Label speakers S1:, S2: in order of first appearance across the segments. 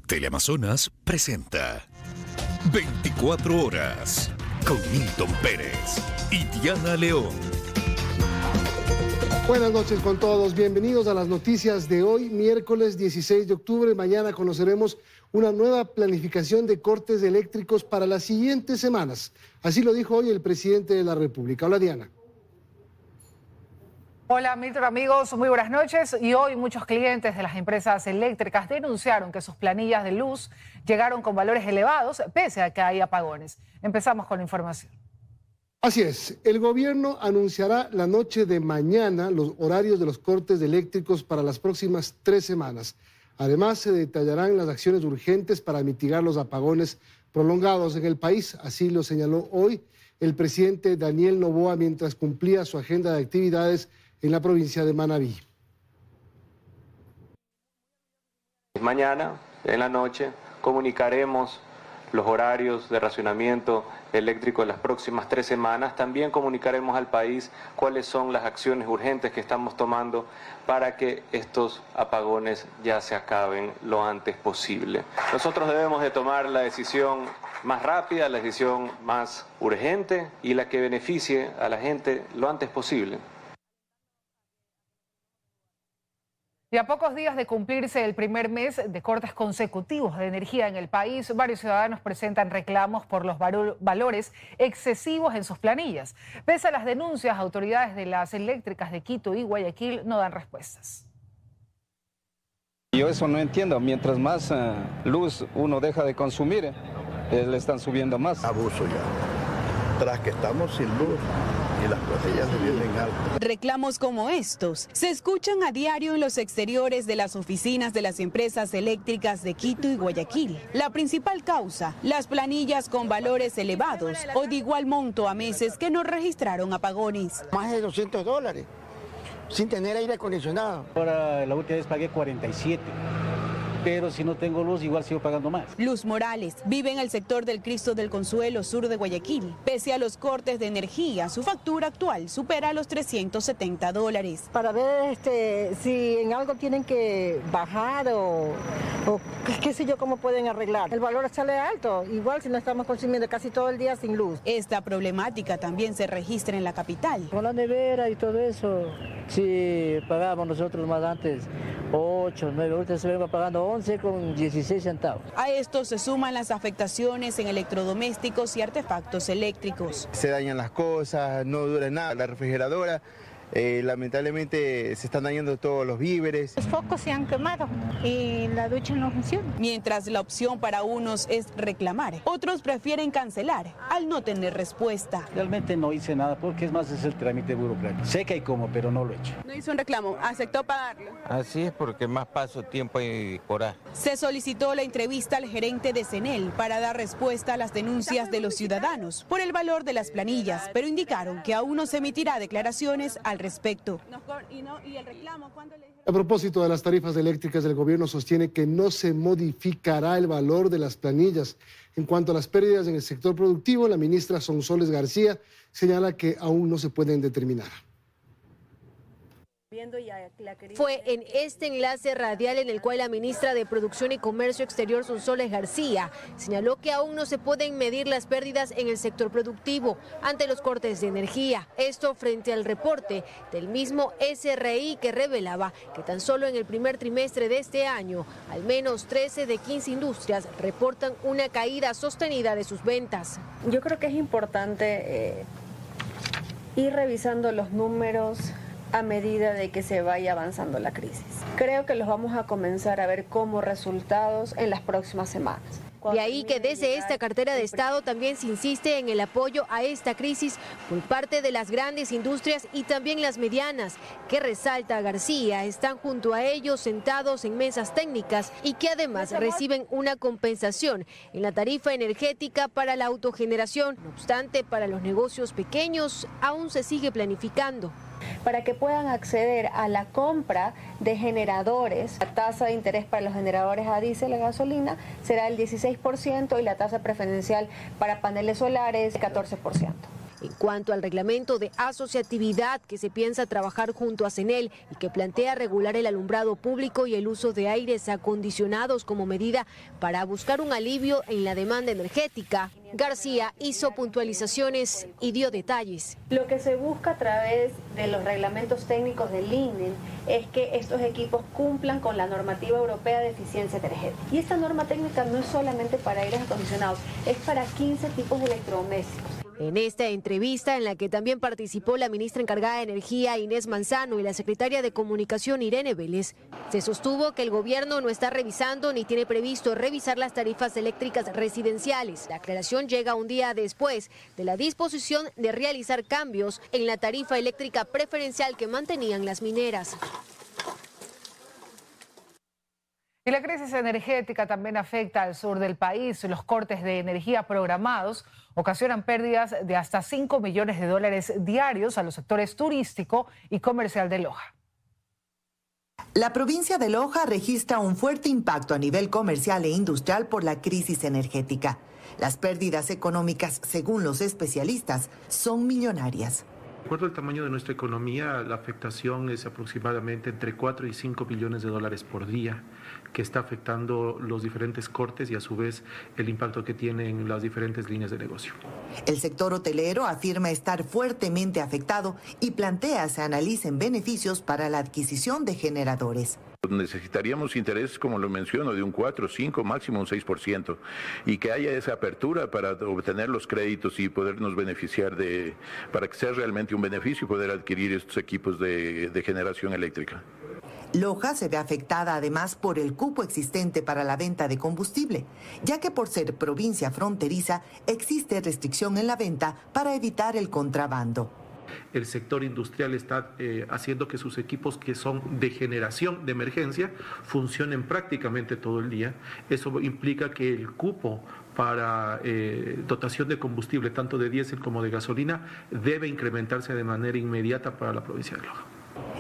S1: Teleamazonas presenta 24 horas con Milton Pérez y Diana León.
S2: Buenas noches con todos, bienvenidos a las noticias de hoy, miércoles 16 de octubre. Mañana conoceremos una nueva planificación de cortes eléctricos para las siguientes semanas. Así lo dijo hoy el presidente de la República. Hola, Diana.
S3: Hola Milton, amigos, muy buenas noches. Y hoy muchos clientes de las empresas eléctricas denunciaron que sus planillas de luz llegaron con valores elevados pese a que hay apagones. Empezamos con la información.
S2: Así es, el gobierno anunciará la noche de mañana los horarios de los cortes eléctricos para las próximas 3 semanas. Además, se detallarán las acciones urgentes para mitigar los apagones prolongados en el país. Así lo señaló hoy el presidente Daniel Noboa mientras cumplía su agenda de actividades en la provincia de Manabí.
S4: Mañana, en la noche, comunicaremos los horarios de racionamiento eléctrico en las próximas 3 semanas. También comunicaremos al país cuáles son las acciones urgentes que estamos tomando para que estos apagones ya se acaben lo antes posible. Nosotros debemos de tomar la decisión más rápida, la decisión más urgente y la que beneficie a la gente lo antes posible.
S3: Y a pocos días de cumplirse el primer mes de cortes consecutivos de energía en el país, varios ciudadanos presentan reclamos por los valores excesivos en sus planillas. Pese a las denuncias, autoridades de las eléctricas de Quito y Guayaquil no dan respuestas.
S5: Yo eso no entiendo, mientras más luz uno deja de consumir, le están subiendo más.
S6: Abuso ya, tras que estamos sin luz. Y las botellas se vienen altas.
S7: Reclamos como estos se escuchan a diario en los exteriores de las oficinas de las empresas eléctricas de Quito y Guayaquil. La principal causa, las planillas con valores elevados o de igual monto a meses que no registraron apagones.
S8: Más de $200 sin tener aire acondicionado.
S9: Ahora la última vez pagué 47. Pero si no tengo luz, igual sigo pagando más.
S7: Luz Morales vive en el sector del Cristo del Consuelo, sur de Guayaquil. Pese a los cortes de energía, su factura actual supera los $370.
S10: Para ver si en algo tienen que bajar o qué sé yo, cómo pueden arreglar. El valor sale alto, igual si no estamos consumiendo casi todo el día sin luz.
S7: Esta problemática también se registra en la capital.
S11: Con la nevera y todo eso, sí pagábamos nosotros más antes 8, 9, ahorita se venga pagando 11 con 16 centavos.
S7: A esto se suman las afectaciones en electrodomésticos y artefactos eléctricos.
S12: Se dañan las cosas, no dura nada, la refrigeradora. Lamentablemente se están dañando todos los víveres.
S13: Los focos se han quemado y la ducha no funciona.
S7: Mientras la opción para unos es reclamar, otros prefieren cancelar al no tener respuesta.
S9: Realmente no hice nada porque es el trámite burocrático. Sé que hay cómo, pero no lo he hecho.
S7: No hizo un reclamo, aceptó pagarlo.
S14: Así es, porque más paso, tiempo y coraje.
S7: Se solicitó la entrevista al gerente de CENEL para dar respuesta a las denuncias de los ciudadanos por el valor de las planillas, pero indicaron que aún no se emitirá declaraciones al respecto.
S2: A propósito de las tarifas eléctricas, el gobierno sostiene que no se modificará el valor de las planillas. En cuanto a las pérdidas en el sector productivo, la ministra Sonsoles García señala que aún no se pueden determinar.
S15: Fue en este enlace radial en el cual la ministra de Producción y Comercio Exterior, Sonsoles García, señaló que aún no se pueden medir las pérdidas en el sector productivo ante los cortes de energía. Esto frente al reporte del mismo SRI que revelaba que tan solo en el primer trimestre de este año, al menos 13 de 15 industrias reportan una caída sostenida de sus ventas.
S16: Yo creo que es importante ir revisando los números a medida de que se vaya avanzando la crisis. Creo que los vamos a comenzar a ver como resultados en las próximas semanas.
S15: De ahí que desde esta cartera de Estado también se insiste en el apoyo a esta crisis por parte de las grandes industrias y también las medianas, que resalta García, están junto a ellos sentados en mesas técnicas y que además reciben una compensación en la tarifa energética para la autogeneración. No obstante, para los negocios pequeños aún se sigue planificando.
S16: Para que puedan acceder a la compra de generadores, la tasa de interés para los generadores a diésel y gasolina será el 16% y la tasa preferencial para paneles solares 14%.
S15: En cuanto al reglamento de asociatividad que se piensa trabajar junto a CENEL y que plantea regular el alumbrado público y el uso de aires acondicionados como medida para buscar un alivio en la demanda energética, García hizo puntualizaciones y dio detalles.
S16: Lo que se busca a través de los reglamentos técnicos del INEN es que estos equipos cumplan con la normativa europea de eficiencia energética. Y esta norma técnica no es solamente para aires acondicionados, es para 15 tipos de electrodomésticos.
S15: En esta entrevista, en la que también participó la ministra encargada de Energía, Inés Manzano, y la secretaria de Comunicación, Irene Vélez, se sostuvo que el gobierno no está revisando ni tiene previsto revisar las tarifas eléctricas residenciales. La aclaración llega un día después de la disposición de realizar cambios en la tarifa eléctrica preferencial que mantenían las mineras.
S3: Y la crisis energética también afecta al sur del país. Los cortes de energía programados ocasionan pérdidas de hasta $5 millones diarios a los sectores turístico y comercial de Loja.
S17: La provincia de Loja registra un fuerte impacto a nivel comercial e industrial por la crisis energética. Las pérdidas económicas, según los especialistas, son millonarias.
S18: De acuerdo al tamaño de nuestra economía, la afectación es aproximadamente entre 4 y 5 billones de dólares por día, que está afectando los diferentes cortes y a su vez el impacto que tienen las diferentes líneas de negocio.
S17: El sector hotelero afirma estar fuertemente afectado y plantea se analicen beneficios para la adquisición de generadores.
S19: Necesitaríamos intereses, como lo menciono, de un 4, 5, máximo un 6%, y que haya esa apertura para obtener los créditos y podernos beneficiar para que sea realmente un beneficio poder adquirir estos equipos de generación eléctrica.
S17: Loja se ve afectada además por el cupo existente para la venta de combustible, ya que por ser provincia fronteriza existe restricción en la venta para evitar el contrabando.
S18: El sector industrial está haciendo que sus equipos que son de generación de emergencia funcionen prácticamente todo el día. Eso implica que el cupo para dotación de combustible, tanto de diésel como de gasolina, debe incrementarse de manera inmediata para la provincia de Loja.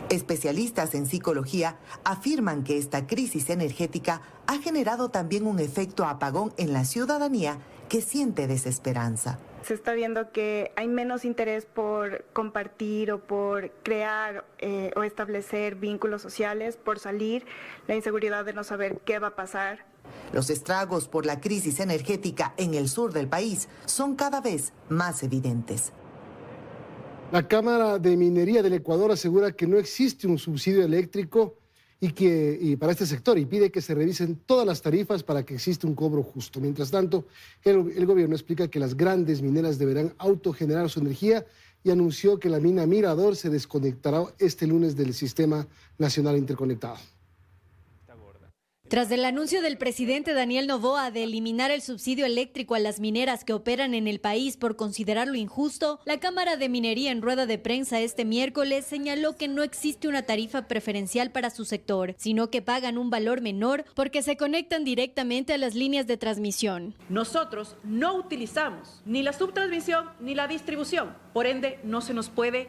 S17: Especialistas en psicología afirman que esta crisis energética ha generado también un efecto apagón en la ciudadanía que siente desesperanza.
S20: Se está viendo que hay menos interés por compartir o por crear o establecer vínculos sociales, por salir, la inseguridad de no saber qué va a pasar.
S17: Los estragos por la crisis energética en el sur del país son cada vez más evidentes.
S2: La Cámara de Minería del Ecuador asegura que no existe un subsidio eléctrico y para este sector y pide que se revisen todas las tarifas para que exista un cobro justo. Mientras tanto, el gobierno explica que las grandes mineras deberán autogenerar su energía y anunció que la mina Mirador se desconectará este lunes del Sistema Nacional Interconectado.
S21: Tras el anuncio del presidente Daniel Noboa de eliminar el subsidio eléctrico a las mineras que operan en el país por considerarlo injusto, la Cámara de Minería en rueda de prensa este miércoles señaló que no existe una tarifa preferencial para su sector, sino que pagan un valor menor porque se conectan directamente a las líneas de transmisión.
S22: Nosotros no utilizamos ni la subtransmisión ni la distribución, por ende no se nos puede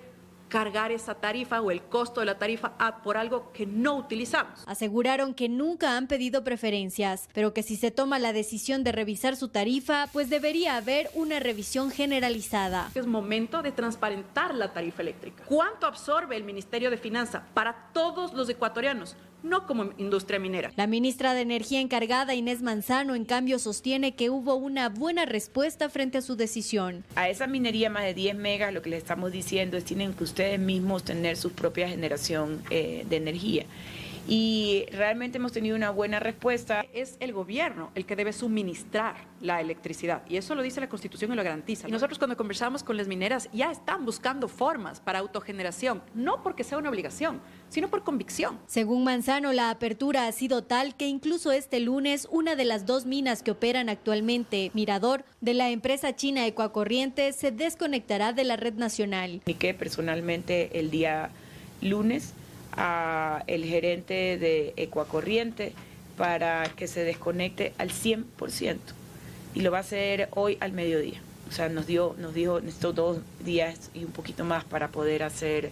S22: cargar esa tarifa o el costo de la tarifa por algo que no utilizamos.
S21: Aseguraron que nunca han pedido preferencias, pero que si se toma la decisión de revisar su tarifa, pues debería haber una revisión generalizada.
S22: Es momento de transparentar la tarifa eléctrica. ¿Cuánto absorbe el Ministerio de Finanzas para todos los ecuatorianos? No como industria minera.
S21: La ministra de Energía encargada, Inés Manzano, en cambio sostiene que hubo una buena respuesta frente a su decisión.
S23: A esa minería más de 10 megas lo que les estamos diciendo es tienen que ustedes mismos tener su propia generación de energía. Y realmente hemos tenido una buena respuesta.
S22: Es el gobierno el que debe suministrar la electricidad y eso lo dice la Constitución y lo garantiza. Y nosotros cuando conversamos con las mineras ya están buscando formas para autogeneración, no porque sea una obligación, sino por convicción.
S21: Según Manzano, la apertura ha sido tal que incluso este lunes una de las 2 minas que operan actualmente, Mirador, de la empresa china Ecuacorriente, se desconectará de la red nacional.
S23: Comuniqué personalmente el día lunes a el gerente de Ecuacorriente para que se desconecte al 100% y lo va a hacer hoy al mediodía. O sea, nos dijo estos 2 días y un poquito más para poder hacer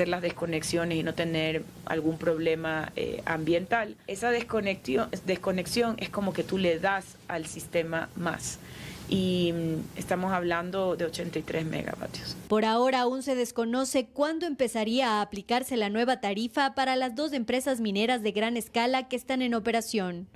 S23: las desconexiones y no tener algún problema ambiental. Esa desconexión es como que tú le das al sistema más. y estamos hablando de 83 megavatios.
S21: Por ahora aún se desconoce cuándo empezaría a aplicarse la nueva tarifa para las 2 empresas mineras de gran escala que están en operación.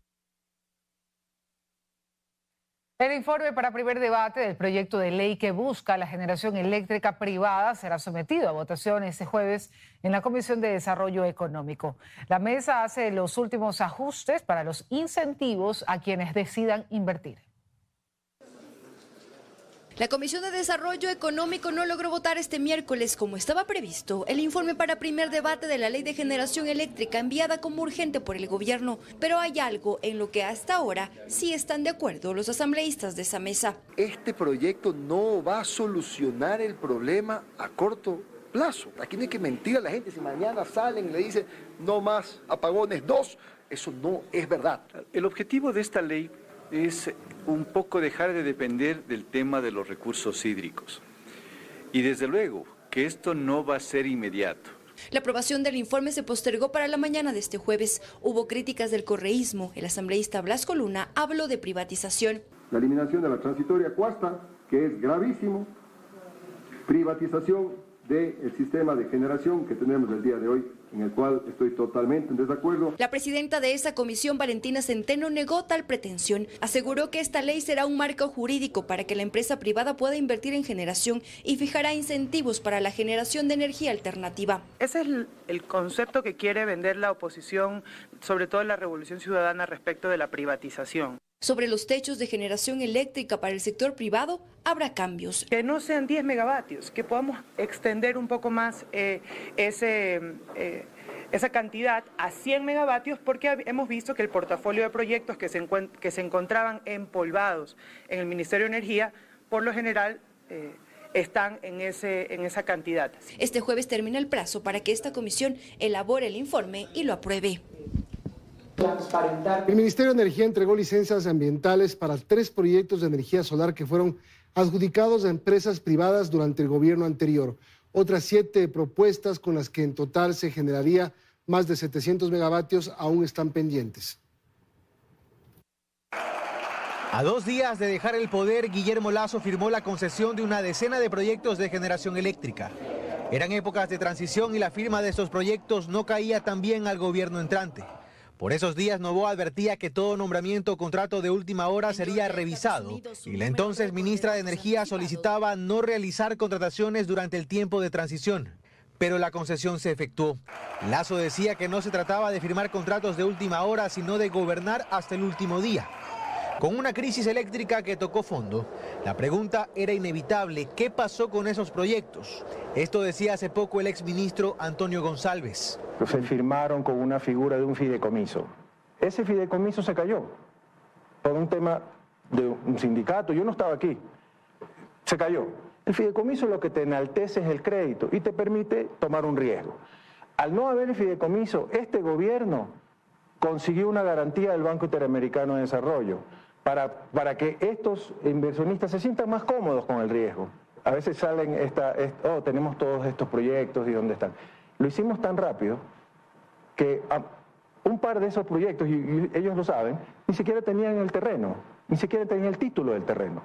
S3: El informe para primer debate del proyecto de ley que busca la generación eléctrica privada será sometido a votación este jueves en la Comisión de Desarrollo Económico. La mesa hace los últimos ajustes para los incentivos a quienes decidan invertir.
S1: La Comisión de Desarrollo Económico no logró votar este miércoles como estaba previsto el informe para primer debate de la Ley de Generación Eléctrica enviada como urgente por el gobierno, pero hay algo en lo que hasta ahora sí están de acuerdo los asambleístas de esa mesa.
S4: Este proyecto no va a solucionar el problema a corto plazo. Aquí no hay que mentir a la gente. Si mañana salen y le dicen no más apagones 2, eso no es verdad.
S5: El objetivo de esta ley es un poco dejar de depender del tema de los recursos hídricos. Y desde luego que esto no va a ser inmediato.
S1: La aprobación del informe se postergó para la mañana de este jueves. Hubo críticas del correísmo. El asambleísta Blasco Luna habló de privatización.
S24: La eliminación de la transitoria cuasta, que es gravísimo. Privatización del sistema de generación que tenemos el día de hoy, en el cual estoy totalmente en desacuerdo.
S1: La presidenta de esa comisión, Valentina Centeno, negó tal pretensión. Aseguró que esta ley será un marco jurídico para que la empresa privada pueda invertir en generación y fijará incentivos para la generación de energía alternativa.
S25: Ese es el concepto que quiere vender la oposición, sobre todo la Revolución Ciudadana, respecto de la privatización.
S1: Sobre los techos de generación eléctrica para el sector privado, habrá cambios.
S25: Que no sean 10 megavatios, que podamos extender un poco más esa cantidad a 100 megavatios, porque hemos visto que el portafolio de proyectos que se encontraban empolvados en el Ministerio de Energía, por lo general, están en esa cantidad.
S1: Este jueves termina el plazo para que esta comisión elabore el informe y lo apruebe.
S2: El Ministerio de Energía entregó licencias ambientales para 3 proyectos de energía solar que fueron adjudicados a empresas privadas durante el gobierno anterior. Otras 7 propuestas con las que en total se generaría más de 700 megavatios aún están pendientes.
S26: A 2 días de dejar el poder, Guillermo Lasso firmó la concesión de una decena de proyectos de generación eléctrica. Eran épocas de transición y la firma de estos proyectos no caía tan bien al gobierno entrante. Por esos días, Noboa advertía que todo nombramiento o contrato de última hora sería revisado y la entonces ministra de Energía solicitaba no realizar contrataciones durante el tiempo de transición. Pero la concesión se efectuó. Lasso decía que no se trataba de firmar contratos de última hora, sino de gobernar hasta el último día. Con una crisis eléctrica que tocó fondo, la pregunta era inevitable: ¿qué pasó con esos proyectos? Esto decía hace poco el exministro Antonio González.
S27: Se firmaron con una figura de un fideicomiso. Ese fideicomiso se cayó por un tema de un sindicato. Yo no estaba aquí. Se cayó. El fideicomiso lo que te enaltece es el crédito y te permite tomar un riesgo. Al no haber el fideicomiso, este gobierno consiguió una garantía del Banco Interamericano de Desarrollo para que estos inversionistas se sientan más cómodos con el riesgo. A veces salen tenemos todos estos proyectos y dónde están. Lo hicimos tan rápido que un par de esos proyectos, y ellos lo saben, ni siquiera tenían el terreno, ni siquiera tenían el título del terreno.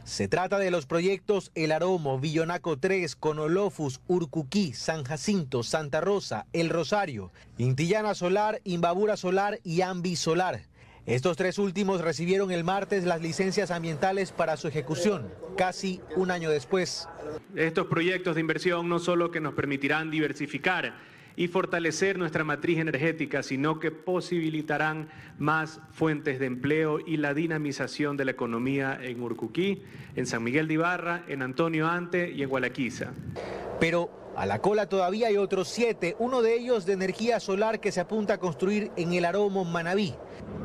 S26: Se trata de los proyectos El Aromo, Villonaco 3, Conolofus, Urcuquí, San Jacinto, Santa Rosa, El Rosario, Intillana Solar, Imbabura Solar y Ambi Solar. Estos 3 últimos recibieron el martes las licencias ambientales para su ejecución, casi un año después.
S28: Estos proyectos de inversión no solo que nos permitirán diversificar y fortalecer nuestra matriz energética, sino que posibilitarán más fuentes de empleo y la dinamización de la economía en Urcuquí, en San Miguel de Ibarra, en Antonio Ante y en Gualaquiza.
S26: Pero a la cola todavía hay otros 7, uno de ellos de energía solar que se apunta a construir en El Aromo, Manabí,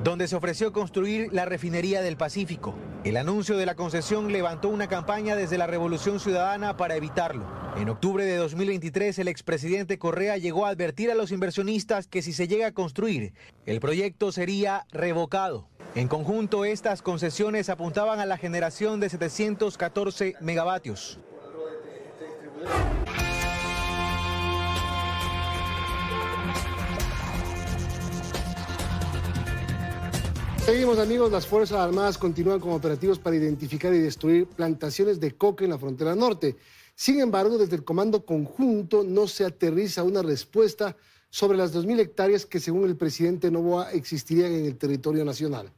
S26: donde se ofreció construir la refinería del Pacífico. El anuncio de la concesión levantó una campaña desde la Revolución Ciudadana para evitarlo. En octubre de 2023, el expresidente Correa llegó a advertir a los inversionistas que si se llega a construir, el proyecto sería revocado. En conjunto, estas concesiones apuntaban a la generación de 714 megavatios.
S2: Seguimos, amigos. Las Fuerzas Armadas continúan con operativos para identificar y destruir plantaciones de coca en la frontera norte. Sin embargo, desde el Comando Conjunto no se aterriza una respuesta sobre las 2.000 hectáreas que, según el presidente Noboa, existirían en el territorio nacional.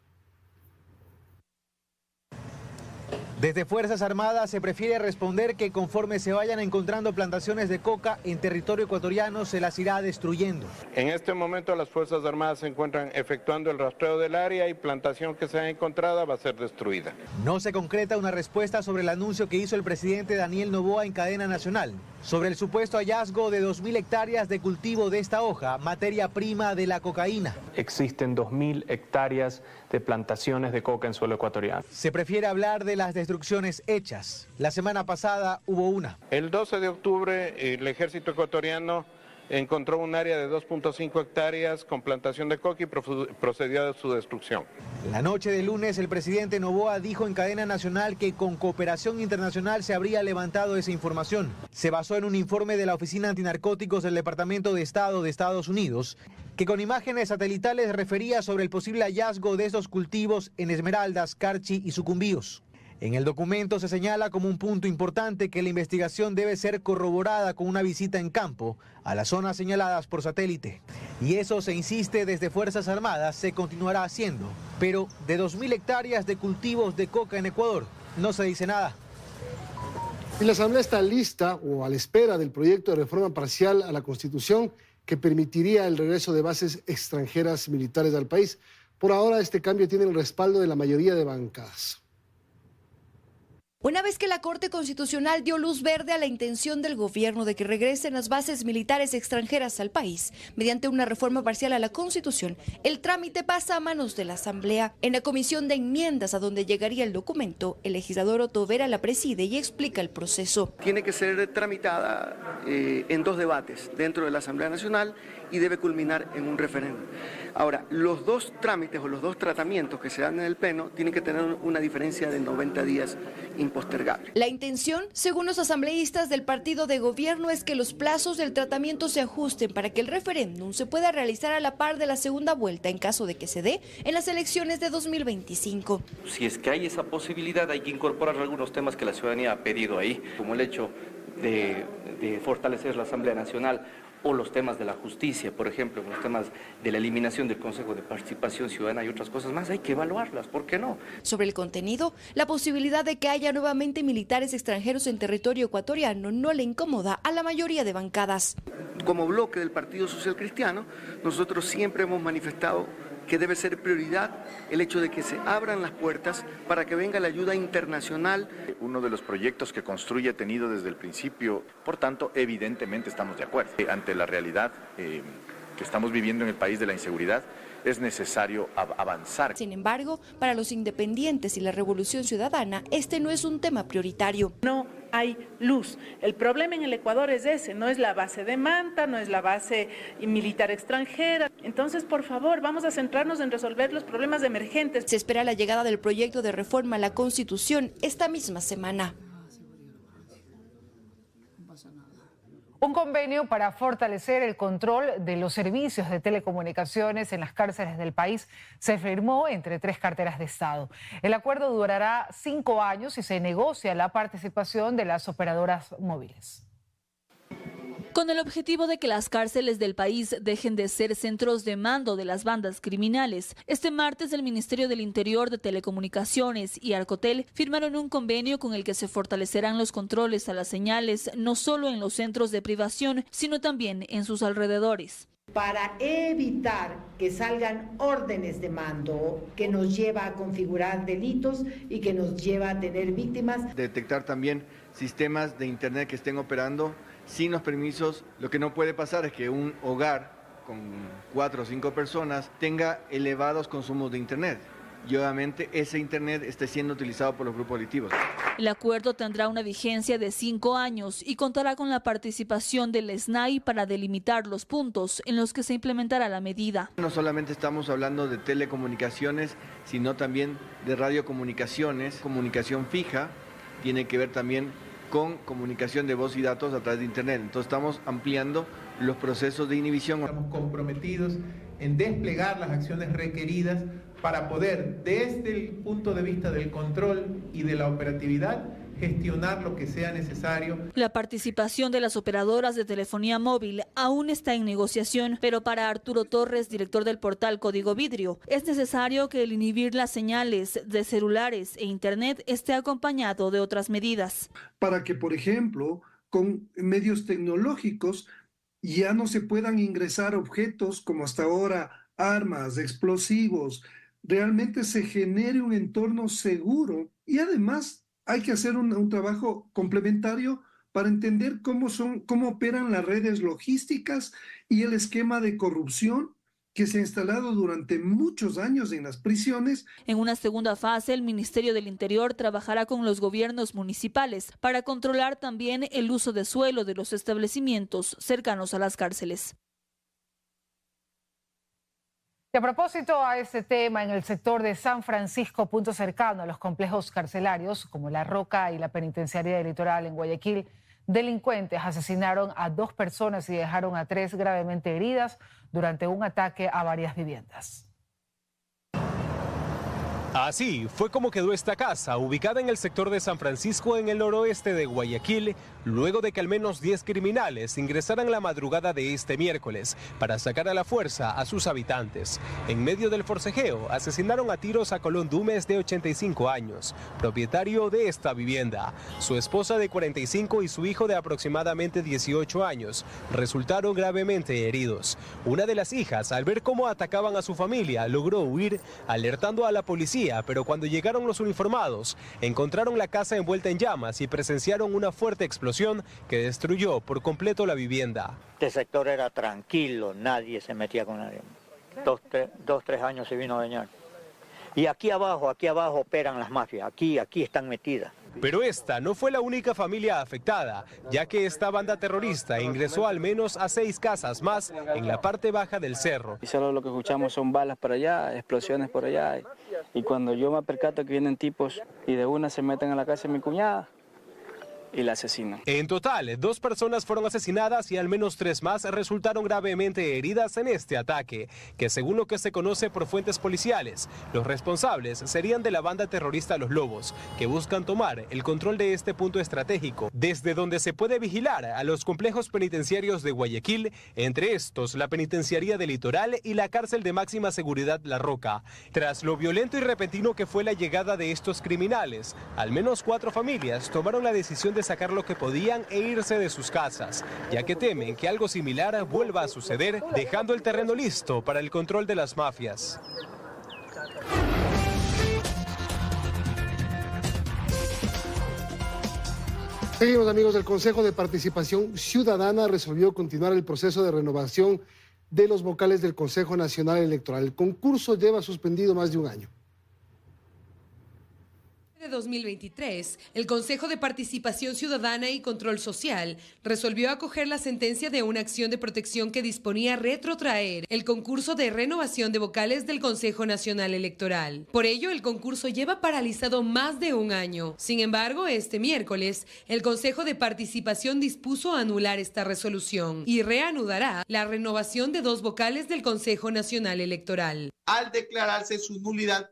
S26: Desde Fuerzas Armadas se prefiere responder que conforme se vayan encontrando plantaciones de coca en territorio ecuatoriano se las irá destruyendo.
S6: En este momento las Fuerzas Armadas se encuentran efectuando el rastreo del área y plantación que sea encontrada va a ser destruida.
S26: No se concreta una respuesta sobre el anuncio que hizo el presidente Daniel Noboa en cadena nacional sobre el supuesto hallazgo de 2.000 hectáreas de cultivo de esta hoja, materia prima de la cocaína.
S28: Existen 2.000 hectáreas de plantaciones de coca en suelo ecuatoriano.
S26: Se prefiere hablar de las destrucciones hechas. La semana pasada hubo una.
S6: El 12 de octubre el ejército ecuatoriano encontró un área de 2.5 hectáreas con plantación de coca y procedió a su destrucción.
S26: La noche del lunes el presidente Noboa dijo en cadena nacional que con cooperación internacional se habría levantado esa información. Se basó en un informe de la Oficina Antinarcóticos del Departamento de Estado de Estados Unidos, que con imágenes satelitales refería sobre el posible hallazgo de estos cultivos en Esmeraldas, Carchi y Sucumbíos. En el documento se señala como un punto importante que la investigación debe ser corroborada con una visita en campo a las zonas señaladas por satélite. Y eso, se insiste desde Fuerzas Armadas, se continuará haciendo. Pero de 2.000 hectáreas de cultivos de coca en Ecuador no se dice nada.
S2: Y la Asamblea está lista o a la espera del proyecto de reforma parcial a la Constitución que permitiría el regreso de bases extranjeras militares al país. Por ahora, este cambio tiene el respaldo de la mayoría de bancadas.
S1: Una vez que la Corte Constitucional dio luz verde a la intención del gobierno de que regresen las bases militares extranjeras al país mediante una reforma parcial a la Constitución, el trámite pasa a manos de la Asamblea. En la Comisión de Enmiendas, a donde llegaría el documento, el legislador Otto Vera la preside y explica el proceso.
S8: Tiene que ser tramitada en 2 debates dentro de la Asamblea Nacional y debe culminar en un referéndum. Ahora, los 2 trámites o los 2 tratamientos que se dan en el Pleno tienen que tener una diferencia de 90 días impostergable.
S1: La intención, según los asambleístas del partido de gobierno, es que los plazos del tratamiento se ajusten para que el referéndum se pueda realizar a la par de la segunda vuelta en caso de que se dé en las elecciones de 2025.
S9: Si es que hay esa posibilidad, hay que incorporar algunos temas que la ciudadanía ha pedido ahí, como el hecho de fortalecer la Asamblea Nacional, o los temas de la justicia, por ejemplo, los temas de la eliminación del Consejo de Participación Ciudadana y otras cosas más, hay que evaluarlas, ¿por qué no?
S1: Sobre el contenido, la posibilidad de que haya nuevamente militares extranjeros en territorio ecuatoriano no le incomoda a la mayoría de bancadas.
S8: Como bloque del Partido Social Cristiano, nosotros siempre hemos manifestado que debe ser prioridad el hecho de que se abran las puertas para que venga la ayuda internacional.
S10: Uno de los proyectos que Construye ha tenido desde el principio, por tanto, evidentemente estamos de acuerdo. Ante la realidad que estamos viviendo en el país de la inseguridad, es necesario avanzar.
S1: Sin embargo, para los independientes y la Revolución Ciudadana, este no es un tema prioritario.
S11: No hay luz. El problema en el Ecuador es ese, no es la base de Manta, no es la base militar extranjera. Entonces, por favor, vamos a centrarnos en resolver los problemas emergentes.
S1: Se espera la llegada del proyecto de reforma a la Constitución esta misma semana.
S3: Un convenio para fortalecer el control de los servicios de telecomunicaciones en las cárceles del país se firmó entre 3 carteras de Estado. El acuerdo durará 5 años y se negocia la participación de las operadoras móviles.
S12: Con el objetivo de que las cárceles del país dejen de ser centros de mando de las bandas criminales, este martes el Ministerio del Interior, de Telecomunicaciones y Arcotel firmaron un convenio con el que se fortalecerán los controles a las señales, no solo en los centros de privación, sino también en sus alrededores.
S13: Para evitar que salgan órdenes de mando que nos lleva a configurar delitos y que nos lleva a tener víctimas.
S14: Detectar también sistemas de internet que estén operando sin los permisos. Lo que no puede pasar es que un hogar con 4 o 5 personas tenga elevados consumos de internet y obviamente ese internet esté siendo utilizado por los grupos delictivos.
S12: El acuerdo tendrá una vigencia de 5 años y contará con la participación del SNAI para delimitar los puntos en los que se implementará la medida.
S14: No solamente estamos hablando de telecomunicaciones, sino también de radiocomunicaciones, comunicación fija, tiene que ver también con comunicación de voz y datos a través de internet. Entonces estamos ampliando los procesos de inhibición.
S29: Estamos comprometidos en desplegar las acciones requeridas
S7: para poder, desde el punto de vista del control y de la operatividad, gestionar lo que sea necesario.
S12: La participación de las operadoras de telefonía móvil aún está en negociación, pero para Arturo Torres, director del portal Código Vidrio, es necesario que el inhibir las señales de celulares e internet esté acompañado de otras medidas.
S15: Para que, por ejemplo, con medios tecnológicos ya no se puedan ingresar objetos como hasta ahora, armas, explosivos, realmente se genere un entorno seguro y además hay que hacer un trabajo complementario para entender cómo operan las redes logísticas y el esquema de corrupción que se ha instalado durante muchos años en las prisiones.
S12: En una segunda fase, el Ministerio del Interior trabajará con los gobiernos municipales para controlar también el uso de suelo de los establecimientos cercanos a las cárceles.
S3: Y a propósito a este tema, en el sector de San Francisco, punto cercano a los complejos carcelarios, como La Roca y la Penitenciaría del Litoral en Guayaquil, delincuentes asesinaron a 2 personas y dejaron a 3 gravemente heridas durante un ataque a varias viviendas.
S16: Así fue como quedó esta casa, ubicada en el sector de San Francisco, en el noroeste de Guayaquil, luego de que al menos 10 criminales ingresaran la madrugada de este miércoles para sacar a la fuerza a sus habitantes. En medio del forcejeo, asesinaron a tiros a Colón Dumes, de 85 años, propietario de esta vivienda. Su esposa de 45 y su hijo de aproximadamente 18 años resultaron gravemente heridos. Una de las hijas, al ver cómo atacaban a su familia, logró huir, alertando a la policía, pero cuando llegaron los uniformados, encontraron la casa envuelta en llamas y presenciaron una fuerte explosión que destruyó por completo la vivienda.
S17: Este sector era tranquilo, nadie se metía con nadie. 2-3 años se vino a dañar. Y aquí abajo operan las mafias, aquí están metidas.
S16: Pero esta no fue la única familia afectada, ya que esta banda terrorista ingresó al menos a 6 casas más en la parte baja del cerro.
S18: Y solo lo que escuchamos son balas por allá, explosiones por allá. Y cuando yo me percato que vienen tipos y de una se meten a la casa de mi cuñada y la asesinan.
S16: En total, 2 personas fueron asesinadas y al menos 3 más resultaron gravemente heridas en este ataque, que según lo que se conoce por fuentes policiales, los responsables serían de la banda terrorista Los Lobos, que buscan tomar el control de este punto estratégico, desde donde se puede vigilar a los complejos penitenciarios de Guayaquil, entre estos la Penitenciaría del Litoral y la cárcel de máxima seguridad La Roca. Tras lo violento y repentino que fue la llegada de estos criminales, al menos 4 familias tomaron la decisión de sacar lo que podían e irse de sus casas, ya que temen que algo similar vuelva a suceder, dejando el terreno listo para el control de las mafias.
S2: Seguimos, amigos. El Consejo de Participación Ciudadana resolvió continuar el proceso de renovación de los vocales del Consejo Nacional Electoral. El concurso lleva suspendido más de un año.
S19: De 2023, el Consejo de Participación Ciudadana y Control Social resolvió acoger la sentencia de una acción de protección que disponía retrotraer el concurso de renovación de vocales del Consejo Nacional Electoral. Por ello, el concurso lleva paralizado más de un año. Sin embargo, este miércoles, el Consejo de Participación dispuso anular esta resolución y reanudará la renovación de 2 vocales del Consejo Nacional Electoral.
S20: Al declararse su nulidad,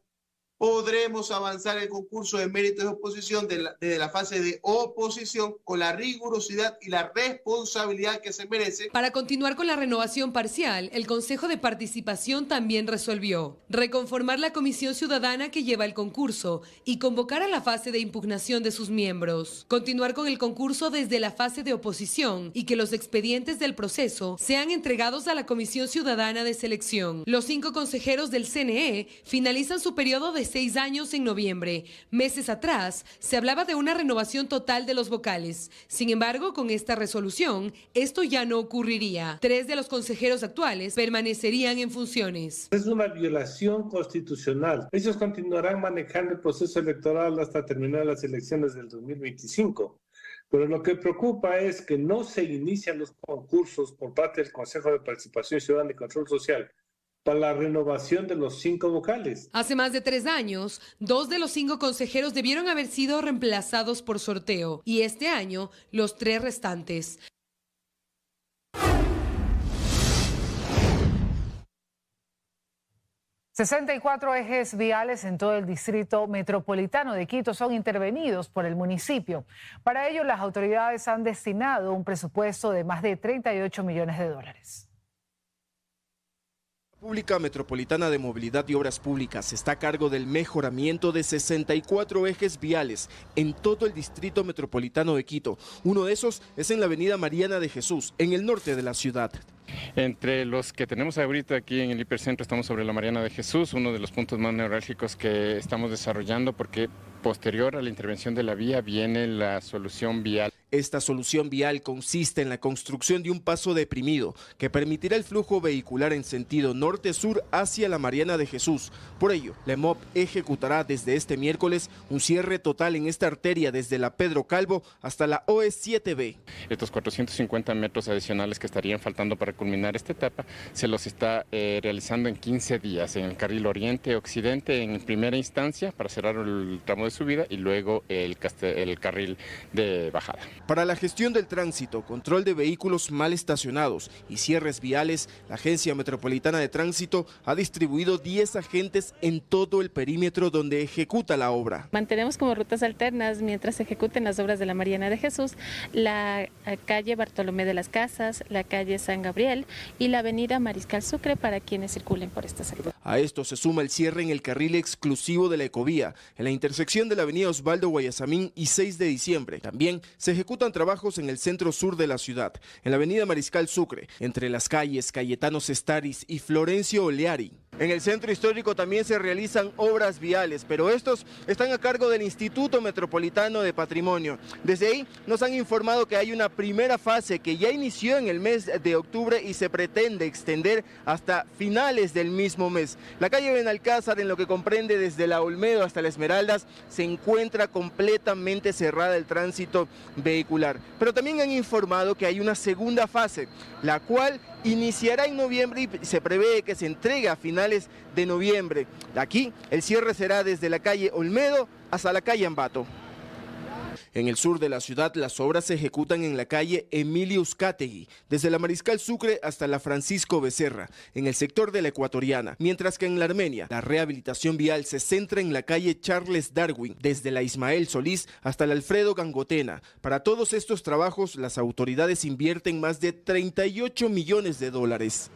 S20: podremos avanzar el concurso de méritos de oposición desde la fase de oposición con la rigurosidad y la responsabilidad que se merece.
S19: Para continuar con la renovación parcial, el Consejo de Participación también resolvió reconformar la comisión ciudadana que lleva el concurso y convocar a la fase de impugnación de sus miembros. Continuar con el concurso desde la fase de oposición y que los expedientes del proceso sean entregados a la Comisión Ciudadana de Selección. Los 5 consejeros del CNE finalizan su periodo de 6 años en noviembre. Meses atrás se hablaba de una renovación total de los vocales. Sin embargo, con esta resolución, esto ya no ocurriría. 3 de los consejeros actuales permanecerían en funciones.
S22: Es una violación constitucional. Ellos continuarán manejando el proceso electoral hasta terminar las elecciones del 2025. Pero lo que preocupa es que no se inician los concursos por parte del Consejo de Participación Ciudadana y Control Social para la renovación de los 5 vocales.
S19: Hace más de 3 años, 2 de los 5 consejeros debieron haber sido reemplazados por sorteo y este año los 3 restantes.
S3: 64 ejes viales en todo el distrito metropolitano de Quito son intervenidos por el municipio. Para ello, las autoridades han destinado un presupuesto de más de 38 millones de dólares.
S4: La Pública Metropolitana de Movilidad y Obras Públicas está a cargo del mejoramiento de 64 ejes viales en todo el distrito metropolitano de Quito. Uno de esos es en la avenida Mariana de Jesús, en el norte de la ciudad.
S5: Entre los que tenemos ahorita aquí en el hipercentro estamos sobre la Mariana de Jesús, uno de los puntos más neurálgicos que estamos desarrollando porque posterior a la intervención de la vía viene la solución vial.
S4: Esta solución vial consiste en la construcción de un paso deprimido que permitirá el flujo vehicular en sentido norte-sur hacia la Mariana de Jesús. Por ello, la EMOP ejecutará desde este miércoles un cierre total en esta arteria desde la Pedro Calvo hasta la OE 7B.
S5: Estos 450 metros adicionales que estarían faltando para culminar esta etapa se los está realizando en 15 días en el carril oriente-occidente en primera instancia para cerrar el tramo de subida y luego el carril de bajada.
S4: Para la gestión del tránsito, control de vehículos mal estacionados y cierres viales, la Agencia Metropolitana de Tránsito ha distribuido 10 agentes en todo el perímetro donde ejecuta la obra.
S21: Mantenemos como rutas alternas mientras se ejecuten las obras de la Mariana de Jesús, la calle Bartolomé de las Casas, la calle San Gabriel y la avenida Mariscal Sucre para quienes circulen por este sector.
S4: A esto se suma el cierre en el carril exclusivo de la Ecovía, en la intersección de la avenida Osvaldo Guayasamín y 6 de diciembre. También se ejecutan trabajos en el centro sur de la ciudad, en la avenida Mariscal Sucre, entre las calles Cayetano Sestaris y Florencio Oleari. En el centro histórico también se realizan obras viales, pero estos están a cargo del Instituto Metropolitano de Patrimonio. Desde ahí nos han informado que hay una primera fase que ya inició en el mes de octubre y se pretende extender hasta finales del mismo mes. La calle Benalcázar, en lo que comprende desde la Olmedo hasta la Esmeraldas, se encuentra completamente cerrada el tránsito vehicular. Pero también han informado que hay una segunda fase, la cual iniciará en noviembre y se prevé que se entregue a finales de noviembre. Aquí el cierre será desde la calle Olmedo hasta la calle Ambato. En el sur de la ciudad, las obras se ejecutan en la calle Emilio Uzcategui, desde la Mariscal Sucre hasta la Francisco Becerra, en el sector de la Ecuatoriana, mientras que en la Armenia, la rehabilitación vial se centra en la calle Charles Darwin, desde la Ismael Solís hasta la Alfredo Gangotena. Para todos estos trabajos, las autoridades invierten más de 38 millones de dólares.